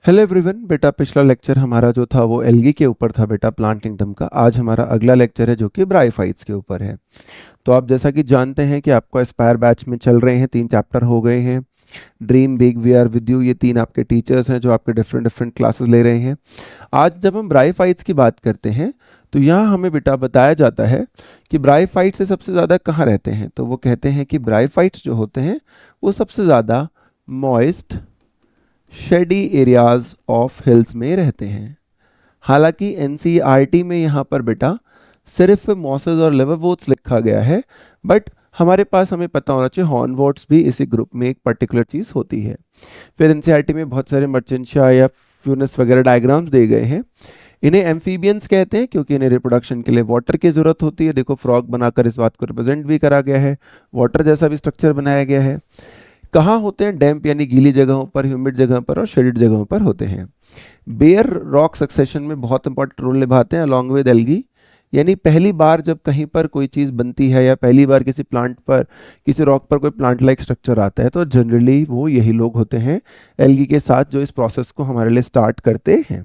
Hello everyone. बेटा पिछला lecture हमारा जो था वो एल्गी के ऊपर था बेटा, प्लांट किंगडम का। आज हमारा अगला लेक्चर है जो कि ब्रायोफाइट्स के ऊपर है। तो आप जैसा कि जानते हैं कि आपको एस्पायर बैच में चल रहे हैं, 3 चैप्टर हो गए हैं। Dream big we are with you, ये 3 आपके टीचर्स हैं जो आपके डिफरेंट डिफरेंट क्लासेस ले रहे हैं। आज जब हम ब्रायोफाइट्स की बात करते हैं तो यहाँ हमें बेटा बताया जाता है कि ब्रायोफाइट से सबसे ज़्यादा कहाँ रहते हैं। तो वो कहते हैं कि ब्रायोफाइट्स जो होते हैं वो सबसे ज़्यादा moist shady areas of hills में रहते हैं। हालांकि एनसीईआरटी में यहाँ पर बेटा सिर्फ मॉसेस और लिवरवोर्ट्स लिखा गया है, बट हमारे पास हमें पता होना चाहिए हॉर्नवोर्ट्स भी इसी ग्रुप में एक पर्टिकुलर चीज़ होती है। फिर एनसीईआरटी में बहुत सारे मर्चेंशिया या फ्यूनस वगैरह डायग्राम्स दिए गए हैं। इन्हें एम्फीबियंस कहते हैं क्योंकि इन्हें रिप्रोडक्शन के लिए वाटर की ज़रूरत होती है। देखो फ्रॉग बनाकर इस बात को रिप्रेजेंट भी करा गया है, वाटर जैसा भी स्ट्रक्चर बनाया गया है। कहाँ होते हैं? डैम्प यानी गीली जगहों पर, ह्यूमिड जगह पर और शेडिड जगहों पर होते हैं। बेयर रॉक सक्सेशन में बहुत इंपॉर्टेंट रोल निभाते हैं अलॉन्ग विद एल्गी। यानी पहली बार जब कहीं पर कोई चीज़ बनती है या पहली बार किसी प्लांट पर, किसी रॉक पर कोई प्लांट लाइक स्ट्रक्चर आता है तो जनरली वो यही लोग होते हैं एल्गी के साथ जो इस प्रोसेस को हमारे लिए स्टार्ट करते हैं।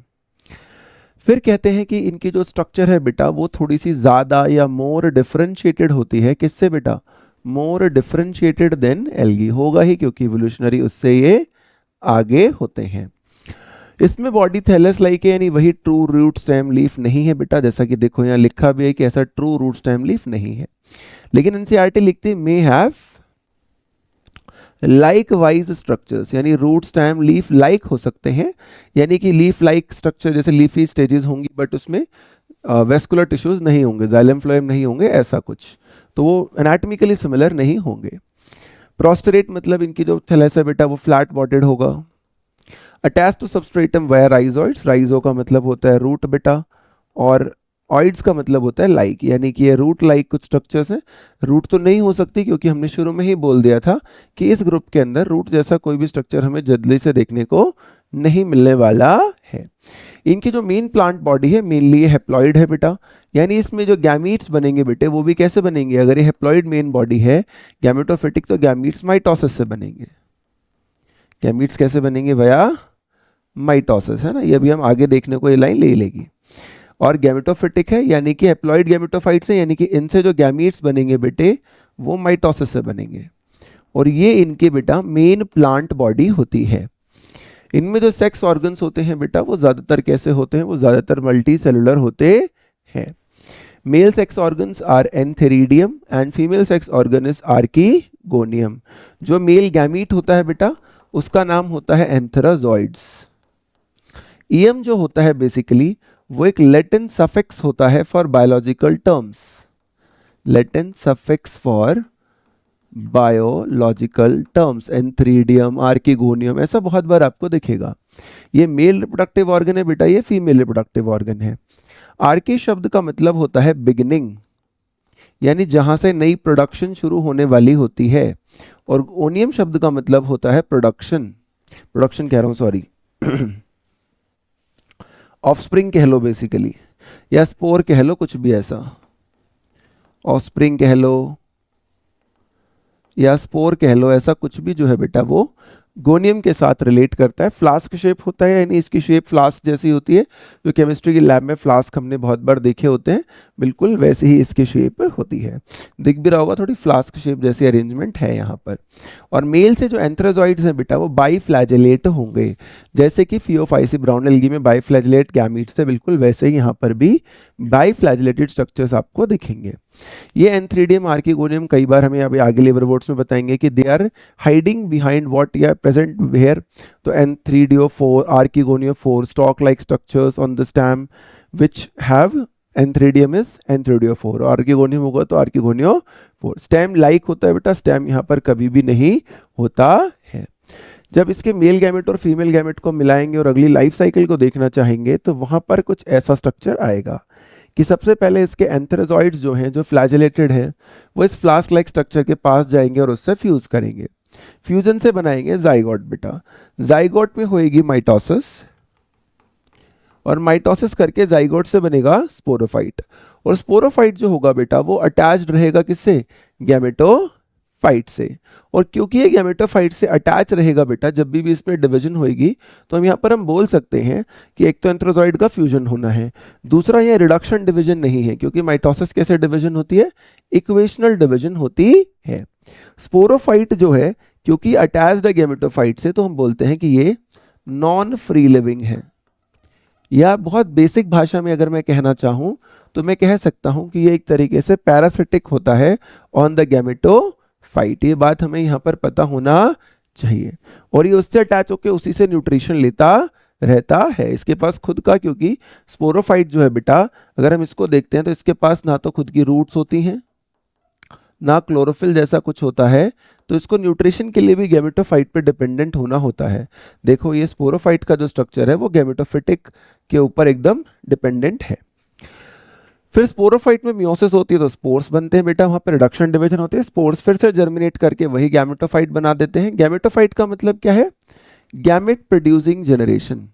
फिर कहते हैं कि इनकी जो स्ट्रक्चर है बेटा वो थोड़ी सी ज़्यादा या मोर डिफरेंशिएटेड होती है। किससे बेटा? मोर डिफरेंशिएटेड देन एल्गी। होगा ही क्योंकि इवोल्यूशनरी उससे ये आगे होते हैं। इसमें बॉडी थैलस लाइक है, यानी वही ट्रू रूट स्टेम लीफ नहीं है बेटा। जैसा कि देखो यहाँ लिखा भी है कि ऐसा ट्रू रूट स्टेम लीफ नहीं है, लेकिन एनसीईआरटी लिखती है may have like wise structures, यानी रूट स्टेम लीफ लाइक हो सकते हैं। यानी कि लीफ लाइक स्ट्रक्चर जैसे लीफी स्टेजेस होंगी, बट उसमें वेस्कुलर टिश्यूज नहीं होंगे, जाइलम फ्लोएम नहीं होंगे, ऐसा कुछ। तो वो एनाटॉमिकली सिमिलर नहीं होंगे। प्रोस्टेरेट मतलब इनकी जो थैलस है बेटा वो फ्लैट बॉडीड होगा। Attach to substratum via rhizoids, rhizo का मतलब होता है रूट बेटा, और ऑइड्स का मतलब होता है लाइक, यानी कि ये रूट लाइक कुछ स्ट्रक्चर्स हैं। रूट तो नहीं हो सकती क्योंकि हमने शुरू में ही बोल दिया था कि इस ग्रुप के अंदर रूट जैसा कोई भी स्ट्रक्चर हमें जल्दी से देखने को नहीं मिलने वाला है। इनकी जो मेन प्लांट बॉडी है मेनली ये हेप्लॉइड है बेटा, यानी इसमें जो गैमीट्स बनेंगे बेटे वो भी कैसे बनेंगे? अगर ये हेप्लॉइड मेन बॉडी है गैमेटोफिटिक, तो गैमीट्स माइटोसिस से बनेंगे। गैमीट्स कैसे बनेंगे? भैया माइटोसिस, है ना। ये भी हम आगे देखने को ये लाइन ले लेगी। और गैमेटोफिटिक है यानी कि हेप्लॉइड गैमेटोफाइट्स है, यानी कि इनसे जो गैमीट्स बनेंगे बेटे वो माइटोसिस से बनेंगे। और ये इनके बेटा मेन प्लांट बॉडी होती है। इनमें जो सेक्स ऑर्गन्स होते हैं बेटा वो ज़्यादातर कैसे होते हैं? वो ज़्यादातर मल्टी सेलुलर होते हैं। Male sex organs are antheridium and female sex organ is archegonium. जो मेल गैमीट होता है बेटा उसका नाम होता है एंथेराजॉइड्स। ईएम जो होता है बेसिकली वो एक लैटिन सफिक्स होता है for biological terms. Latin suffix for biological terms, antheridium, archegonium, ऐसा बहुत बार आपको दिखेगा। ये मेल रिप्रोडक्टिव ऑर्गन है बेटा, ये फीमेल रिप्रोडक्टिव ऑर्गन है। आर्की शब्द का मतलब होता है बिगिनिंग, यानी जहां से नई प्रोडक्शन शुरू होने वाली होती है। और ओनियम शब्द का मतलब होता है प्रोडक्शन, प्रोडक्शन कह रहा हूं सॉरी, ऑफस्प्रिंग कह लो बेसिकली, या स्पोर कह लो, कुछ भी ऐसा, ऑफस्प्रिंग कह लो या स्पोर कह लो, ऐसा कुछ भी जो है बेटा वो गोनियम के साथ रिलेट करता है। फ्लास्क शेप होता है, यानी इसकी शेप फ्लास्क जैसी होती है। जो केमिस्ट्री की लैब में फ्लास्क हमने बहुत बार देखे होते हैं, बिल्कुल वैसे ही इसकी शेप होती है। दिख भी रहा होगा, थोड़ी फ्लास्क शेप जैसी अरेंजमेंट है यहाँ पर। और मेल से जो एंथ्राजॉइड्स हैं बेटा वो बाईफ्लैजेलेट होंगे, जैसे कि फियोफाइसी ब्राउन एल्गी में बाईफ्लैजेलेट गैमीट्स थे, बिल्कुल वैसे ही यहाँ पर भी बाईफ्लैजेलेटेड स्ट्रक्चर्स आपको दिखेंगे। ये एंथ्रीडियम, आर्कीगोनियम कई बार हमें अभी आगे लिवरवोर्ट्स में बताएंगे कि they are hiding behind what या प्रेजेंट वेयर। तो antheridiophore, archegoniophore, stalk like structures on the stem which have antheridium is antheridiophore, archegonium होगा तो आर्कीगोनियोफोर। स्टेम लाइक होता है बेटा, स्टेम यहाँ पर कभी भी नहीं होता है। जब इसके मेल गैमेट और फीमेल गैमेट को मिलाएंगे और अगली लाइफ साइकिल को देखना चाहेंगे तो वहां पर कुछ ऐसा स्ट्रक्चर आएगा कि सबसे पहले इसके एंथेराजॉइड्स जो हैं, जो फ्लैजेलेटेड हैं, वो इस फ्लास्क लाइक स्ट्रक्चर के पास जाएंगे और उससे फ्यूज करेंगे। फ्यूजन से बनाएंगे जाइगोट बेटा। जाइगोट में होएगी माइटोसिस, और माइटोसिस करके जाइगोट से बनेगा स्पोरोफाइट। और स्पोरोफाइट जो होगा बेटा वो अटैच्ड रहेगा किससे? गैमेटोफाइट फाइट से। और क्योंकि ये गैमेटोफाइट से अटैच रहेगा बेटा, जब भी इसमें डिवीजन होगी तो हम यहाँ पर हम बोल सकते हैं कि एक तो एंथ्रोजॉइड का फ्यूजन होना है, दूसरा ये रिडक्शन डिवीजन नहीं है, क्योंकि माइटोसिस कैसे डिवीजन होती है, इक्वेशनल डिवीजन होती है। स्पोरोफाइट जो है क्योंकि अटैच्ड है गैमेटोफाइट से, तो हम बोलते हैं कि ये नॉन फ्री लिविंग है। या बहुत बेसिक भाषा में अगर मैं कहना चाहूं तो मैं कह सकता हूं कि ये एक तरीके से पैरासिटिक होता है ऑन द गैमेटोफाइट। ये बात हमें यहाँ पर पता होना चाहिए। और ये उससे अटैच होकर उसी से न्यूट्रिशन लेता रहता है, इसके पास खुद का, क्योंकि स्पोरोफाइट जो है बेटा, अगर हम इसको देखते हैं तो इसके पास ना तो खुद की रूट्स होती हैं, ना क्लोरोफिल जैसा कुछ होता है, तो इसको न्यूट्रिशन के लिए भी गैमेटोफाइट पे डिपेंडेंट होना होता है। देखो ये स्पोरोफाइट का जो स्ट्रक्चर है वो गैमेटोफिटिक के ऊपर एकदम डिपेंडेंट है। फिर स्पोरोफाइट में मियोसिस होती है तो स्पोर्स बनते हैं बेटा, वहां पर रिडक्शन डिवीजन होते हैं, स्पोर्स फिर से जर्मिनेट करके वही गैमेटोफाइट बना देते हैं। गैमेटोफाइट का मतलब क्या है, गैमेट प्रोड्यूसिंग जनरेशन।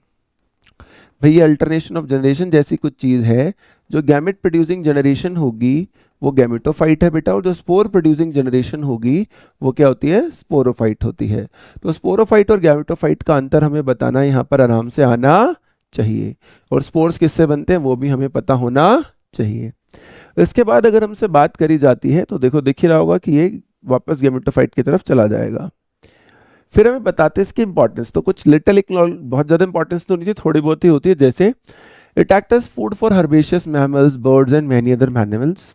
भैया अल्टरनेशन ऑफ जनरेशन जैसी कुछ चीज है, जो गैमेट प्रोड्यूसिंग जनरेशन होगी वो गैमेटोफाइट है बेटा, और जो स्पोर प्रोड्यूसिंग जनरेशन होगी वो क्या होती है, स्पोरोफाइट होती है। तो स्पोरोफाइट और गैमेटोफाइट का अंतर हमें बताना यहाँ पर आराम से आना चाहिए, और स्पोर्स किससे बनते हैं वो भी हमें पता होना चाहिए। इसके बाद अगर हमसे बात करी जाती है तो देखो दिख ही रहा होगा कि ये वापस गैमेटोफाइट की तरफ चला जाएगा। फिर हमें बताते हैं इसकी इंपॉर्टेंस, तो कुछ लिटिल, बहुत ज्यादा इंपॉर्टेंस तो नहीं थी, थोड़ी बहुत ही होती है, जैसे it act as food for herbaceous mammals, birds and many other animals.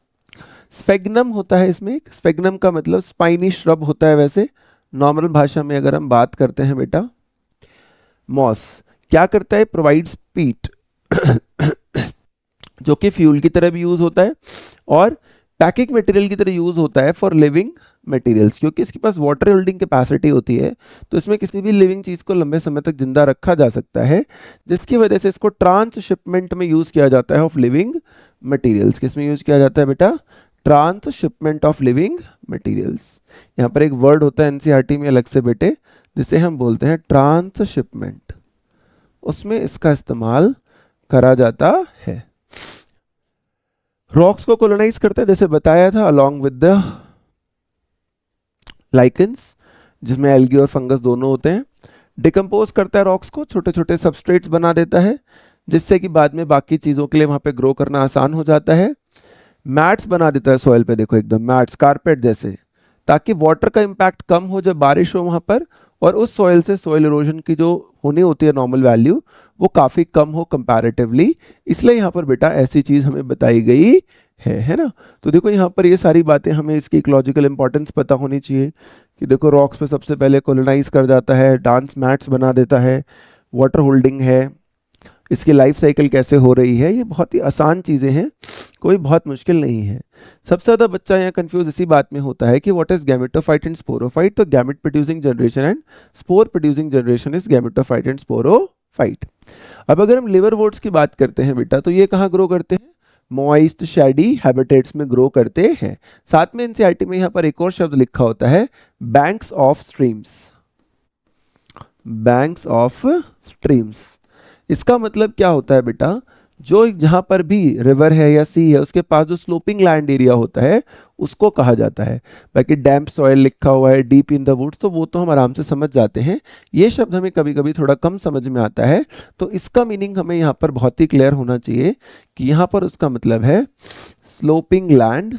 Sphagnum होता है इसमें, स्फेग्नम का मतलब स्पाइनी श्रब होता है। वैसे नॉर्मल भाषा में अगर हम बात करते हैं बेटा, मॉस क्या करता है, प्रोवाइड्स पीट जो कि फ्यूल की तरह भी यूज होता है और पैकिंग मटेरियल की तरह यूज होता है फॉर लिविंग मटेरियल्स, क्योंकि इसके पास वाटर होल्डिंग कैपेसिटी होती है, तो इसमें किसी भी लिविंग चीज को लंबे समय तक जिंदा रखा जा सकता है, जिसकी वजह से इसको ट्रांसशिपमेंट में यूज किया जाता है ऑफ लिविंग मटेरियल्स। किसमें यूज किया जाता है बेटा, ट्रांसशिपमेंट ऑफ लिविंग मटेरियल्स। यहाँ पर एक वर्ड होता है एनसीईआरटी में अलग से बेटे, जिसे हम बोलते हैं ट्रांसशिपमेंट, उसमें इसका इस्तेमाल करा जाता है। रॉक्स को कोलोनाइज करता है, जैसे बताया था, अलोंग विद द लाइकेंस, जिसमें एल्गी और फंगस दोनों होते हैं। डिकम्पोज करता है रॉक्स को, छोटे छोटे सबस्ट्रेट्स बना देता है, जिससे कि बाद में बाकी चीजों के लिए वहां पे ग्रो करना आसान हो जाता है। मैट्स बना देता है सॉइल पे, देखो एकदम मैट्स, कारपेट जैसे, ताकि वाटर का इम्पैक्ट कम हो जब बारिश हो वहां पर, और उस सॉइल से सॉइल इरोजन की जो होनी होती है नॉर्मल वैल्यू वो काफी कम हो कंपैरेटिवली, इसलिए यहाँ पर बेटा ऐसी चीज हमें बताई गई है ना। तो देखो यहाँ पर ये सारी बातें हमें इसकी इकोलॉजिकल इंपॉर्टेंस पता होनी चाहिए कि देखो रॉक्स पे सबसे पहले कोलोनाइज कर जाता है, डांस मैट्स बना देता है, वाटर होल्डिंग है, इसकी लाइफ साइकिल कैसे हो रही है, ये बहुत ही आसान चीज़ें हैं, कोई बहुत मुश्किल नहीं है। सबसे ज़्यादा बच्चा यहाँ कंफ्यूज इसी बात में होता है कि what is gametophyte and sporophyte. तो gamete producing generation and spore producing generation is gametophyte and sporophyte. अब अगर हम लिवरवोर्ट्स की बात करते हैं बेटा, तो ये कहाँ ग्रो करते हैं, मॉइस्ट शैडी हैबिटेट्स में ग्रो करते हैं। साथ में एनसीईआरटी में यहाँ पर एक और शब्द लिखा होता है, banks of streams, banks of streams. इसका मतलब क्या होता है बेटा, जो जहां पर भी रिवर है या सी है उसके पास जो स्लोपिंग लैंड एरिया होता है उसको कहा जाता है। बाकी डैम्प सॉइल लिखा हुआ है, डीप इन द वुड्स, तो वो तो हम आराम से समझ जाते हैं। ये शब्द हमें कभी कभी थोड़ा कम समझ में आता है, तो इसका मीनिंग हमें यहाँ पर बहुत ही क्लियर होना चाहिए कि यहाँ पर उसका मतलब है sloping land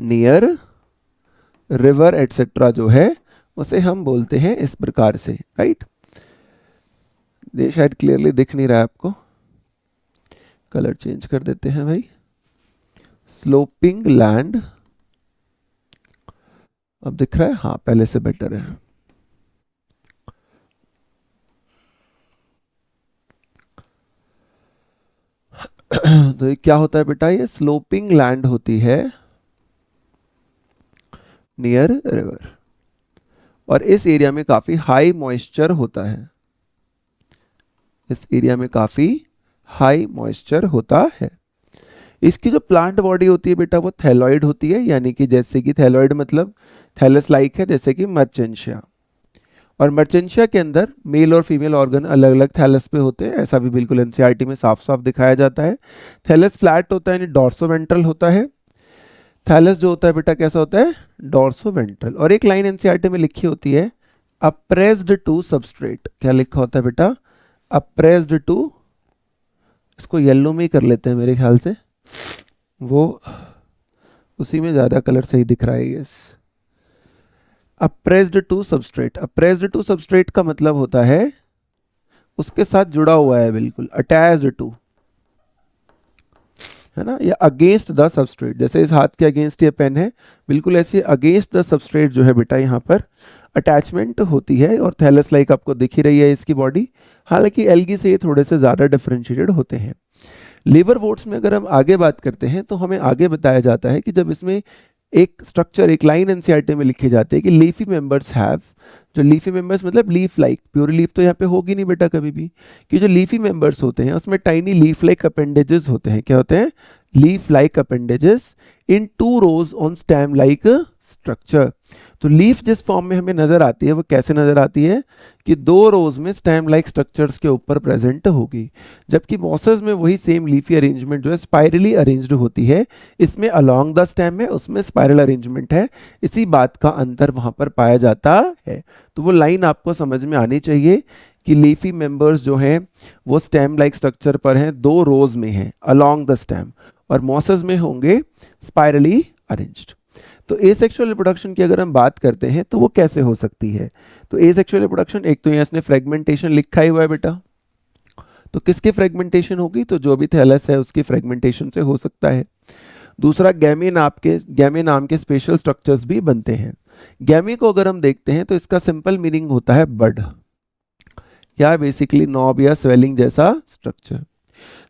near river etcetera, जो है उसे हम बोलते हैं इस प्रकार से, राइट। ये शायद क्लियरली दिख नहीं रहा है आपको, कलर चेंज कर देते हैं भाई। स्लोपिंग लैंड, अब दिख रहा है, हाँ पहले से बेटर है। तो ये क्या होता है बेटा, ये स्लोपिंग लैंड होती है नियर रिवर, और इस एरिया में काफी हाई मॉइस्चर होता है, इस एरिया में काफी हाई मॉइस्चर होता है। इसकी जो प्लांट बॉडी होती है बेटा वो थैलॉइड होती है, यानी कि जैसे कि थैलॉइड मतलब थैलस लाइक है, जैसे कि मर्चेंशिया। और मर्चेंशिया के अंदर मेल और फीमेल ऑर्गन अलग अलग थैलस पे होते हैं, ऐसा भी बिल्कुल एनसीईआरटी में साफ साफ दिखाया जाता है। थैलस फ्लैट होता है यानी डॉर्सोवेंट्रल होता है। थैलस जो होता है बेटा कैसा होता है, डॉर्सोवेंट्रल। और एक लाइन एनसीईआरटी में लिखी होती है, अप्रेस्ड टू सबस्ट्रेट। क्या लिखा होता है बेटा, अप्रेस्ड टू, इसको येलो में ही कर लेते हैं मेरे ख्याल से, वो उसी में ज़्यादा कलर सही दिख रहा है। Yes, appressed to substrate. Appressed to substrate का मतलब होता है उसके साथ जुड़ा हुआ है, बिल्कुल अटैच्ड टू, है ना, या अगेंस्ट द सबस्ट्रेट। जैसे इस हाथ के अगेंस्ट ये पेन है, बिल्कुल ऐसे अगेंस्ट द सबस्ट्रेट जो है बेटा यहाँ पर अटैचमेंट होती है। और थैलस लाइक आपको दिख ही रही है इसकी बॉडी, हालांकि एल्गी से ये थोड़े से ज़्यादा डिफरेंशिएटेड होते हैं। लिवरवोर्ट्स में अगर हम आगे बात करते हैं तो हमें आगे बताया जाता है कि जब इसमें एक स्ट्रक्चर, एक लाइन एनसीईआरटी में लिखी जाती है कि लीफी मेंबर्स हैव, जो लीफी मेंबर्स मतलब लीफ लाइक, प्योर लीफ तो यहाँ पे होगी नहीं बेटा कभी भी, कि जो लीफी मेंबर्स होते हैं उसमें टाइनी लीफ लाइक अपेंडेजेस होते हैं। क्या होते हैं, leaf like appendages in 2 rows on stem like structure. तो लीफ जिस फॉर्म में हमें नजर आती है वो कैसे नजर आती है कि 2 रोज में स्टेम लाइक स्ट्रक्चर्स के ऊपर प्रेजेंट होगी, जबकि मॉसेस में वही सेम लीफी अरेंजमेंट जो है स्पाइरली अरेंज्ड होती है। इसमें अलोंग द स्टेम है, उसमें स्पाइरल अरेंजमेंट है, इसी बात का अंतर वहां पर पाया जाता है। तो वो लाइन आपको समझ में आनी चाहिए कि लीफी मेंबर्स जो हैं वो स्टेम लाइक स्ट्रक्चर पर हैं, 2 रोज में हैं अलोंग द स्टेम, और मॉसेस में होंगे स्पाइरली अरेंज्ड। तो एसेक्सुअल रिप्रोडक्शन की अगर हम बात करते हैं तो वो कैसे हो सकती है, तो एसेक्सुअल रिप्रोडक्शन, एक तो यहाँ इसने फ्रेगमेंटेशन लिखा ही हुआ है बेटा, तो किसकी फ्रेगमेंटेशन होगी, तो जो भी थैलस है उसकी फ्रेगमेंटेशन से हो सकता है। दूसरा, गैमे नाम के स्पेशल स्ट्रक्चर्स भी बनते हैं। गैमे को अगर हम देखते हैं तो इसका सिंपल मीनिंग होता है बड, या बेसिकली नॉब या स्वेलिंग जैसा स्ट्रक्चर,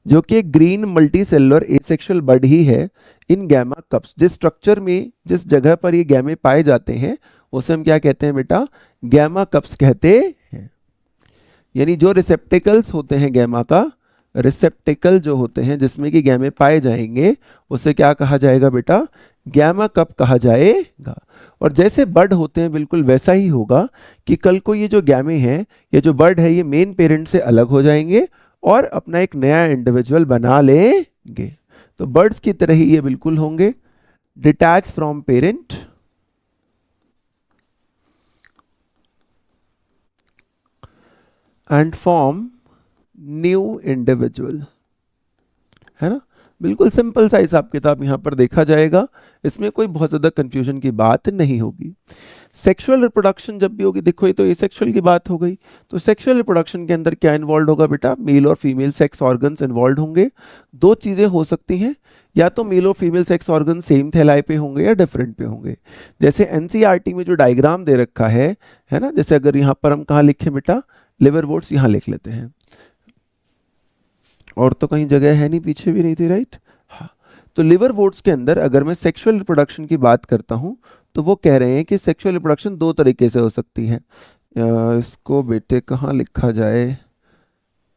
जो कि एक ग्रीन मल्टी सेलुलर एसेक्सुअल बड ही है इन गैमा कप्स। जिस स्ट्रक्चर में, जिस जगह पर ये गैमे पाए जाते हैं उसे हम क्या कहते हैं बेटा, गैमा कप्स कहते हैं। यानी जो रिसेप्टिकल्स होते हैं गैमा का, रिसेप्टिकल जो होते हैं जिसमें कि गैमे पाए जाएंगे उसे क्या कहा जाएगा बेटा, गैमा कप कहा जाएगा। और जैसे बड होते हैं बिल्कुल वैसा ही होगा कि कल को ये जो गैमे हैं, ये जो बड है, ये मेन पेरेंट से अलग हो जाएंगे और अपना एक नया इंडिविजुअल बना लेंगे। तो बर्ड्स की तरह ही ये बिल्कुल होंगे, detach from parent and form new individual, है ना। बिल्कुल सिंपल सा हिसाब किताब यहाँ पर देखा जाएगा, इसमें कोई बहुत ज़्यादा कंफ्यूजन की बात नहीं होगी। सेक्सुअल रिप्रोडक्शन जब भी होगी, देखो ये तो एसेक्सुअल की बात हो गई, तो सेक्सुअल रिप्रोडक्शन के अंदर क्या इन्वॉल्व होगा बेटा, मेल और फीमेल सेक्स ऑर्गन्स इन्वॉल्व होंगे। 2 चीज़ें हो सकती हैं, या तो मेल और फीमेल सेक्स ऑर्गन सेम थैलाई पे होंगे या डिफरेंट पे होंगे। जैसे एनसीईआरटी में जो डायग्राम दे रखा है ना, जैसे अगर यहाँ पर हम कहाँ लिखें बेटा, लिवरवोर्ट्स, यहाँ लिख लेते हैं, और तो कहीं जगह है नहीं, पीछे भी नहीं थी, राइट। हाँ, तो लिवरवोर्ट्स के अंदर अगर मैं सेक्सुअल रिप्रोडक्शन की बात करता हूँ तो वो कह रहे हैं कि सेक्सुअल रिप्रोडक्शन 2 तरीके से हो सकती है। इसको बेटे कहाँ लिखा जाए,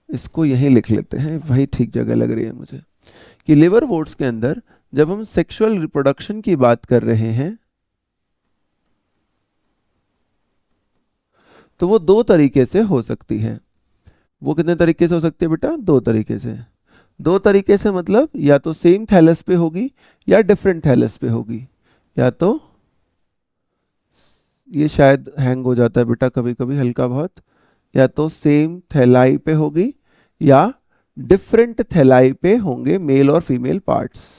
इसको यहीं लिख लेते हैं, वही ठीक जगह लग रही है मुझे, कि लिवरवोर्ट्स के अंदर जब हम सेक्सुअल रिप्रोडक्शन की बात कर रहे हैं तो वो 2 तरीके से हो सकती है। वो कितने तरीके से हो सकती है बेटा, 2 तरीके से। 2 तरीके से मतलब या तो सेम थैलस पे होगी या डिफरेंट थैलस पे होगी, या तो ये शायद हैंग हो जाता है बेटा कभी कभी हल्का बहुत, या तो सेम थैलाई पे होगी या डिफरेंट थैलाई पे होंगे मेल और फीमेल पार्ट्स।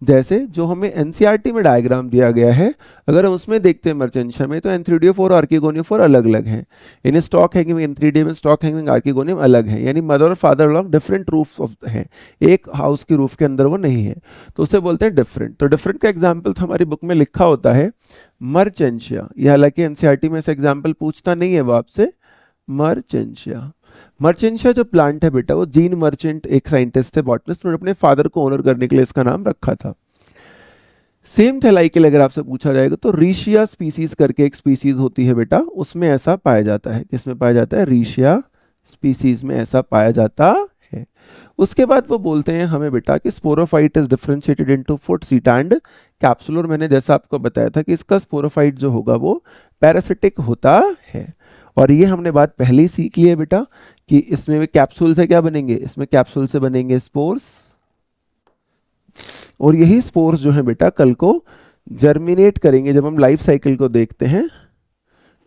जैसे जो हमें एनसीईआरटी में डायग्राम दिया गया है, अगर हम उसमें देखते हैं मर्चेंशिया में, तो एंथ्रीडियोफोर और आर्किगोनियोफोर अलग अलग हैं। इन स्टॉक हैंगिंग एंथ्रीडियम में स्टॉक हैंगिंग आर्किगोनियम अलग है, यानी मदर और father along different roofs of हैं, एक हाउस की रूफ के अंदर वो नहीं है, तो उसे बोलते हैं डिफरेंट। तो डिफरेंट का एग्जाम्पल तो हमारी बुक में लिखा होता है मर्चेंशिया। ये हालांकि एनसीईआरटी में से एग्जाम्पल पूछता नहीं है वो आपसे, मर्चेंशिया। मर्चेंशिया जो प्लांट है बेटा, वो जीन मर्चेंट एक साइंटिस्ट थे, बॉटनिस्ट, उन्होंने अपने फादर को ऑनर करने के लिए इसका नाम रखा था। सेम थैलाई के लिए अगर आपसे पूछा जाएगा तो रीशिया स्पीसीज करके एक स्पीसीज होती है बेटा, उसमें ऐसा पाया जाता है। किसमें पाया जाता है, रीशिया स्पीसीज में ऐसा पाया जाता है। उसके बाद वो बोलते हैं हमें बेटा कि sporophyte is differentiated into foot, seat and capsule. और मैंने जैसा आपको बताया था कि इसका स्पोरोफाइट जो होगा वो पैरासिटिक होता है, और ये हमने बात पहले ही सीख ली है बेटा कि इसमें कैप्सूल से क्या बनेंगे, इसमें कैप्सूल से बनेंगे स्पोर्स, और यही स्पोर्स जो है बेटा कल को जर्मिनेट करेंगे जब हम लाइफ साइकिल को देखते हैं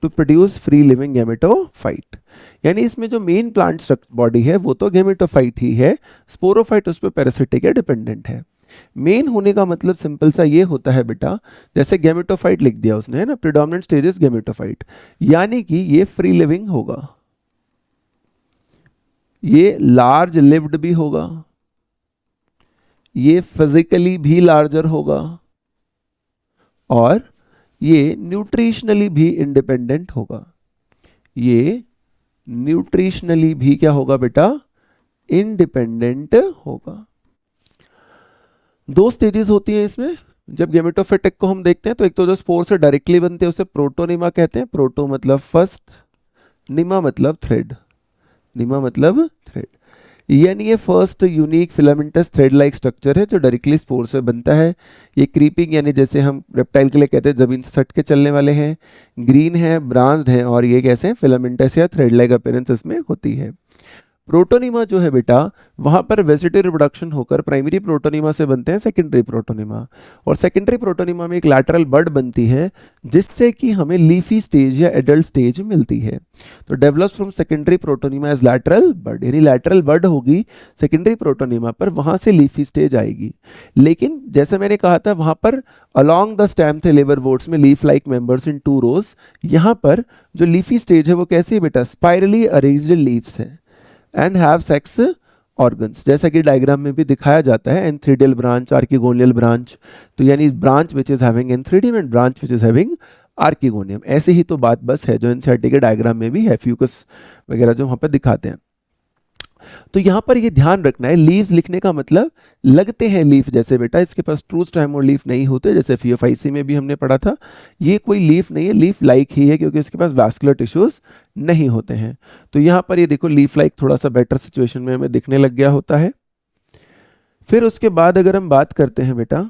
to produce free living gametophyte. यानी इसमें जो मेन प्लांट बॉडी है वो तो गैमेटोफाइट ही है, स्पोरोफाइट उस पर पैरासिटिक है, डिपेंडेंट है। मेन होने का मतलब सिंपल सा ये होता है बेटा, जैसे गैमेटोफाइट लिख दिया उसने, है ना, प्रिडोमिनेंट स्टेज इज गैमेटोफाइट, यानी कि ये फ्री लिविंग होगा, ये लार्ज लिव्ड भी होगा, ये फिजिकली भी लार्जर होगा, और ये न्यूट्रिशनली भी इंडिपेंडेंट होगा। ये न्यूट्रिशनली भी क्या होगा बेटा, इंडिपेंडेंट होगा। दो स्टेजेस होती हैं इसमें जब गैमेटोफाइट को हम देखते हैं, तो एक तो जो स्पोर से डायरेक्टली बनते हैं उसे प्रोटोनिमा कहते हैं, प्रोटो मतलब फर्स्ट, निमा मतलब थ्रेड, निमा मतलब थ्रेड, यानी ये first unique filamentous thread like structure है जो डायरेक्टली स्पोर से बनता है। ये क्रीपिंग यानी जैसे हम रेप्टाइल के लिए कहते हैं जमीन से सट के चलने वाले हैं, ग्रीन है, ब्रांच्ड है, और ये कैसे फिलामेंटस या थ्रेड लाइक अपीयरेंस इसमें होती है। प्रोटोनिमा जो है बेटा वहां पर वेजिटेटिव रिप्रोडक्शन होकर प्राइमरी प्रोटोनिमा से बनते हैं सेकेंडरी प्रोटोनिमा, और सेकेंडरी प्रोटोनिमा में एक लैटरल बड बनती है जिससे कि हमें लीफी स्टेज या एडल्ट स्टेज मिलती है। तो develops from secondary protonema as lateral bud, यानी लैटरल बड होगी सेकेंडरी प्रोटोनिमा पर, वहां से लीफी स्टेज आएगी। लेकिन जैसे मैंने कहा था वहां पर अलॉन्ग द स्टेम थे लिवरवोर्ट्स में लीफ लाइक मेंबर्स इन 2 रोज, यहां पर जो लीफी स्टेज है वो कैसी है बेटा, स्पाइरली अरेंज्ड लीव्स है एंड हैव सेक्स ऑर्गन्स, जैसा कि डायग्राम में भी दिखाया जाता है, एंथ्रीडियल ब्रांच, आर्किगोनियल ब्रांच, तो यानी branch which is having antheridium and branch which is having archegonium. ऐसे ही तो बात बस है जो एनसीईआरटी के डायग्राम में भी है, फ्यूकस वगैरह जो वहां पर दिखाते हैं। तो यहां पर ये ध्यान रखना है, लीव्स लिखने का मतलब लगते हैं लीफ जैसे बेटा, इसके पास ट्रू स्टेम और लीफ नहीं होते, जैसे फियोफाइसी में भी हमने पढ़ा था, ये कोई लीफ नहीं है, लीफ लाइक ही है क्योंकि इसके पास वैस्कुलर टिश्यूज नहीं होते हैं। तो यहां पर ये देखो लीफ लाइक थोड़ा सा बेटर सिचुएशन में हमें दिखने लग गया होता है। फिर उसके बाद अगर हम बात करते हैं बेटा,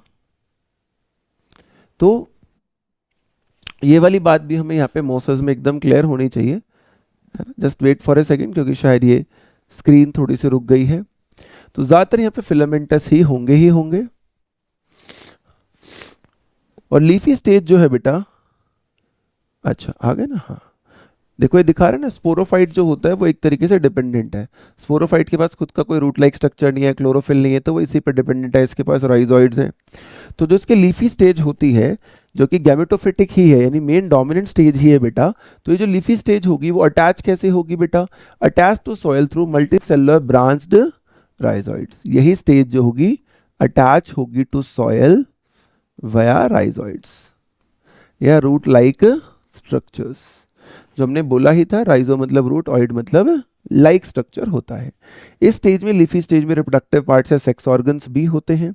तो ये वाली बात भी हमें यहाँ पे मोसेस में एकदम क्लियर होनी चाहिए, just wait for a second क्योंकि शायद ये स्क्रीन थोड़ी सी रुक गई है। तो ज्यादातर यहाँ पे फिलामेंटस ही होंगे, और लीफी स्टेज जो है बेटा, अच्छा आ गए ना, हाँ देखो ये दिखा रहे हैं ना, स्पोरोफाइट जो होता है वो एक तरीके से डिपेंडेंट है, स्पोरोफाइट के पास खुद का कोई रूट लाइक स्ट्रक्चर नहीं है, क्लोरोफिल नहीं है, तो वो इसी पर डिपेंडेंट है, इसके पास राइजोइड्स हैं। तो जो इसके लीफी स्टेज होती है जो कि गैमेटोफिटिक ही है, यानी मेन डोमिनेंट स्टेज ही है बेटा, तो ये जो लीफी स्टेज होगी वो अटैच कैसे होगी बेटा, attach to soil through multicellular branched rhizoids, यही स्टेज जो होगी अटैच होगी टू सॉइल वया राइजोइड्स या रूट लाइक स्ट्रक्चर्स। जो हमने बोला ही था, राइजो मतलब रूट, ऑइड मतलब लाइक स्ट्रक्चर होता है। इस स्टेज में, लीफी स्टेज में रिप्रोडक्टिव पार्ट्स या सेक्स ऑर्गन्स भी होते हैं।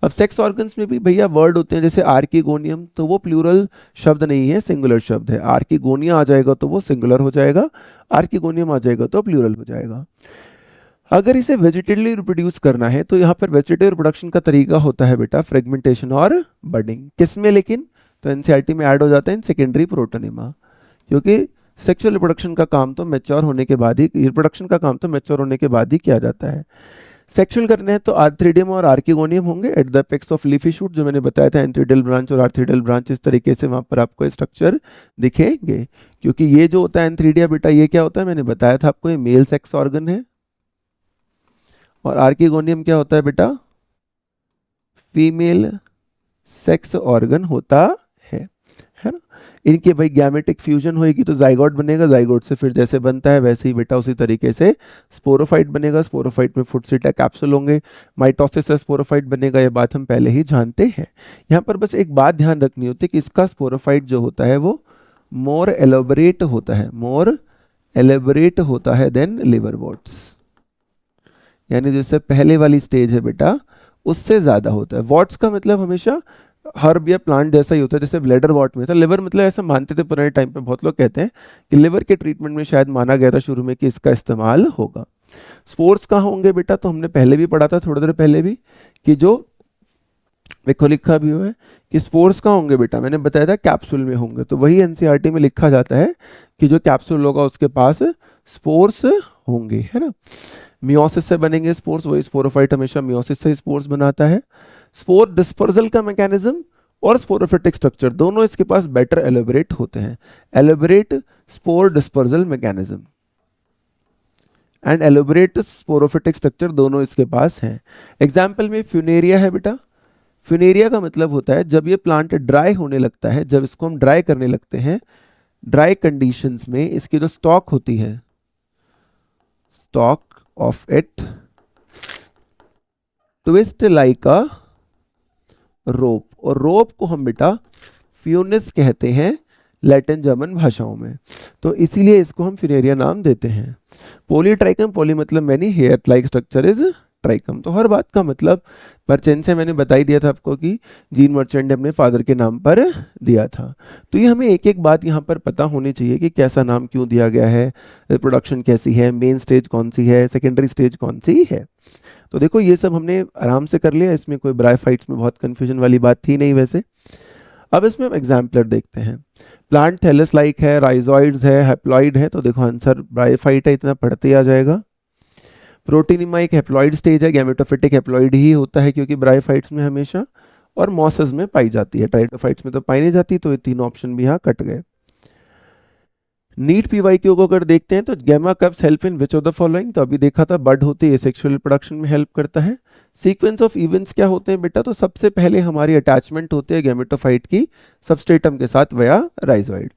अब सेक्स ऑर्गन्स में भी भैया वर्ड होते हैं, जैसे आर्किगोनियम, तो वो प्लूरल शब्द नहीं है, सिंगुलर शब्द है, आर्किगोनिया आ जाएगा तो वो सिंगुलर हो जाएगा, आर्किगोनियम आ जाएगा तो प्लूरल हो जाएगा। अगर इसे वेजिटेटिवली रिप्रोड्यूस करना है तो यहाँ पर वेजिटेटिव रिप्रोडक्शन का तरीका होता है बेटा फ्रेगमेंटेशन और बडिंग। किसमें लेकिन, तो एनसीईआरटी में ऐड हो जाता है इन सेकेंडरी प्रोटोनिमा, क्योंकि सेक्सुअल रिप्रोडक्शन का काम तो मैच्योर होने के बाद ही, रिप्रोडक्शन का काम तो मैच्योर होने के बाद ही किया जाता है। सेक्सुअल करने हैं तो आर्थ्रीडियम और आर्किगोनियम होंगे at the apex of leafy shoot, जो मैंने बताया था एंथ्रीडियल ब्रांच और आर्थ्रीडियल ब्रांच, इस तरीके से वहां पर आपको स्ट्रक्चर दिखेंगे। क्योंकि ये जो होता है एंथ्रीडिया बेटा, ये क्या होता है, मैंने बताया था आपको, ये मेल सेक्स ऑर्गन है, और आर्किगोनियम क्या होता है बेटा, फीमेल सेक्स ऑर्गन होता है ना। इनके भाई गैमेटिक फ्यूजन होएगी तो जाइगोट बनेगा, जाइगोट से फिर जैसे बनता है वैसे ही बेटा उसी तरीके से स्पोरोफाइट बनेगा, स्पोरोफाइट में फुट सीटा कैप्सूल होंगे, माइटोसिस से स्पोरोफाइट बनेगा, ये बात हम पहले ही जानते हैं। यहाँ पर बस एक बात ध्यान रखनी होती है कि इसका स्पोरोफाइट जो होता है वो मोर एलोबरेट होता है, मोर एलोबरेट होता है देन लिवरवॉर्ट्स, यानी जैसे पहले वाली स्टेज है बेटा उससे ज्यादा होता है। वॉट्स का मतलब हमेशा हर्ब या प्लांट जैसा ही होता है, जैसे ब्लैडर वॉट में था, लिवर मतलब ऐसा मानते थे पुराने टाइम पे, बहुत लोग कहते हैं कि लिवर के ट्रीटमेंट में शायद माना गया था शुरू में कि इसका इस्तेमाल होगा। स्पोर्स कहाँ होंगे बेटा, तो हमने पहले भी पढ़ा था थोड़ी देर पहले भी, कि जो देखो लिखा भी हुआ है कि स्पोर्स कहाँ होंगे बेटा, मैंने बताया था कैप्सूल में होंगे, तो वही एनसीईआरटी में लिखा जाता है कि जो कैप्सूल होगा उसके पास स्पोर्स होंगे, है ना। मियोसिस से बनेंगे स्पोर्स, वही स्पोरोफाइट हमेशा मियोसिस से स्पोर्स बनाता है। स्पोर डिस्पर्सल का मैकेनिज्म और स्पोरोफिटिक स्ट्रक्चर दोनों इसके पास बेटर एलेबोरेट होते हैं। Elaborate spore dispersal mechanism and elaborate sporophytic structure दोनों इसके पास हैं। एग्जाम्पल में फ्यूनेरिया है बेटा। फ्यूनेरिया का मतलब होता है जब ये प्लांट ड्राई होने लगता है, जब इसको हम ड्राई करने लगते हैं, ड्राई कंडीशंस में इसकी जो स्टॉक होती है, stalk of it twist like a rope, और रोप को हम बेटा फ्यूनिस कहते हैं लैटिन जर्मन भाषाओं में, तो इसीलिए इसको हम फ्यूनेरिया नाम देते हैं। पॉलीट्राइकम, पॉली मतलब many, hair like structure is trichome. तो हर बात का मतलब मर्चेंट से मैंने बता ही दिया था आपको कि जीन मर्चेंट ने अपने फादर के नाम पर दिया था। तो ये हमें एक एक बात यहाँ पर पता होनी चाहिए कि कैसा नाम क्यों दिया गया है, रिप्रोडक्शन कैसी है, मेन स्टेज कौन सी है, सेकेंडरी स्टेज कौन सी है। तो देखो ये सब हमने आराम से कर लिया, इसमें कोई ब्रायोफाइट्स में बहुत कन्फ्यूजन वाली बात थी नहीं वैसे। अब इसमें हम एग्जाम्पलर देखते हैं। प्लांट थैलस लाइक है, राइजोइड्स है, हैप्लॉइड है, तो देखो आंसर ब्रायोफाइट है, इतना पढ़ते ही आ जाएगा। प्रोटीनिमा एक हैप्लॉइड स्टेज है, गैमेटोफिटिक हैप्लॉइड ही होता है क्योंकि ब्रायोफाइट्स में हमेशा, और मॉसेस में पाई जाती है, ट्राइटोफाइट्स में तो पाई नहीं जाती, तो ये तीनों ऑप्शन भी यहाँ कट गए। नीट पीवाईक्यू को अगर देखते हैं तो gemma cups help in which of the following, तो अभी देखा था बड होती है, सेक्सुअल रिप्रोडक्शन में हेल्प करता है। सीक्वेंस ऑफ इवेंट्स क्या होते हैं बेटा, तो सबसे पहले हमारी अटैचमेंट होती है गैमेटोफाइट की सबस्ट्रेटम के साथ वया राइजोइड,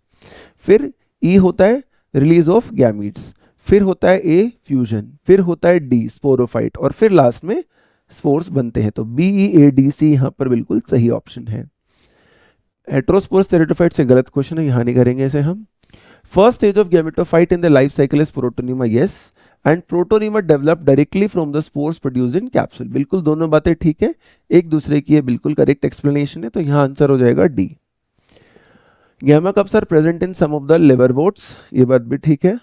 फिर ई होता है रिलीज ऑफ गैमीट्स, फिर होता है ए फ्यूजन, फिर होता है डी स्पोरोफाइट, और फिर लास्ट में स्पोर्स बनते हैं। तो B E A D C यहाँ पर बिल्कुल सही ऑप्शन है। हेटेरोस्पोर्स टेरिडोफाइट से गलत क्वेश्चन है, यहाँ नहीं करेंगे इसे हम। First stage of gametophyte in the life cycle is protonema, yes, and protonema develop directly from the spores produced in capsule। बिल्कुल दोनों बातें ठीक है, एक दूसरे की ये बिल्कुल करेक्ट एक्सप्लेनेशन है, तो यहाँ आंसर हो जाएगा D. Gemma cups are present in some of the liverworts, ये बात भी ठीक है।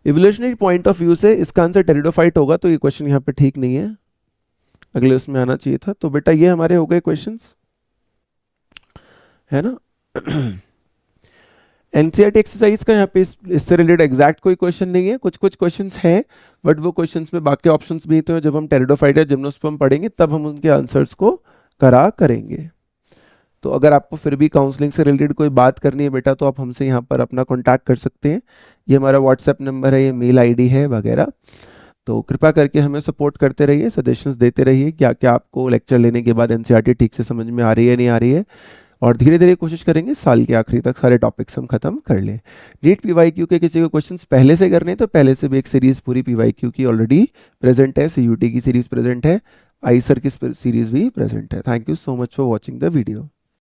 इवोल्यूशनरी पॉइंट ऑफ व्यू से इसका आंसर टेरिडोफाइट होगा, तो ये क्वेश्चन यहाँ पे ठीक नहीं है, अगले उसमें आना चाहिए था। तो बेटा ये हमारे हो गए क्वेश्चंस, है ना। एनसीईआरटी एक्सरसाइज का यहाँ पे इससे रिलेटेड एग्जैक्ट कोई क्वेश्चन नहीं है, कुछ कुछ क्वेश्चंस हैं, बट वो क्वेश्चंस में बाकी ऑप्शंस भी तो जब हम टेरिडोफाइट या जिम्नोस्पर्म पढ़ेंगे तब हम उनके आंसर्स को करा करेंगे। तो अगर आपको फिर भी काउंसलिंग से रिलेटेड कोई बात करनी है बेटा, तो आप हमसे यहाँ पर अपना कॉन्टैक्ट कर सकते हैं, ये हमारा व्हाट्सएप नंबर है, ये मेल आईडी है वगैरह। तो कृपया करके हमें सपोर्ट करते रहिए, सजेशंस देते रहिए, क्या क्या आपको लेक्चर लेने के बाद एनसीईआरटी ठीक से समझ में आ रही है नहीं आ रही है, और धीरे धीरे कोशिश करेंगे साल के आखिरी तक सारे टॉपिक्स हम खत्म कर लें। नीट पीवाईक्यू के किसी को क्वेश्चंस पहले से करने तो पहले से भी एक सीरीज पूरी पीवाईक्यू की ऑलरेडी प्रेजेंट है, सीयूटी की सीरीज प्रेजेंट है, आईसर की सीरीज भी प्रेजेंट है। Thank you so much for watching the video.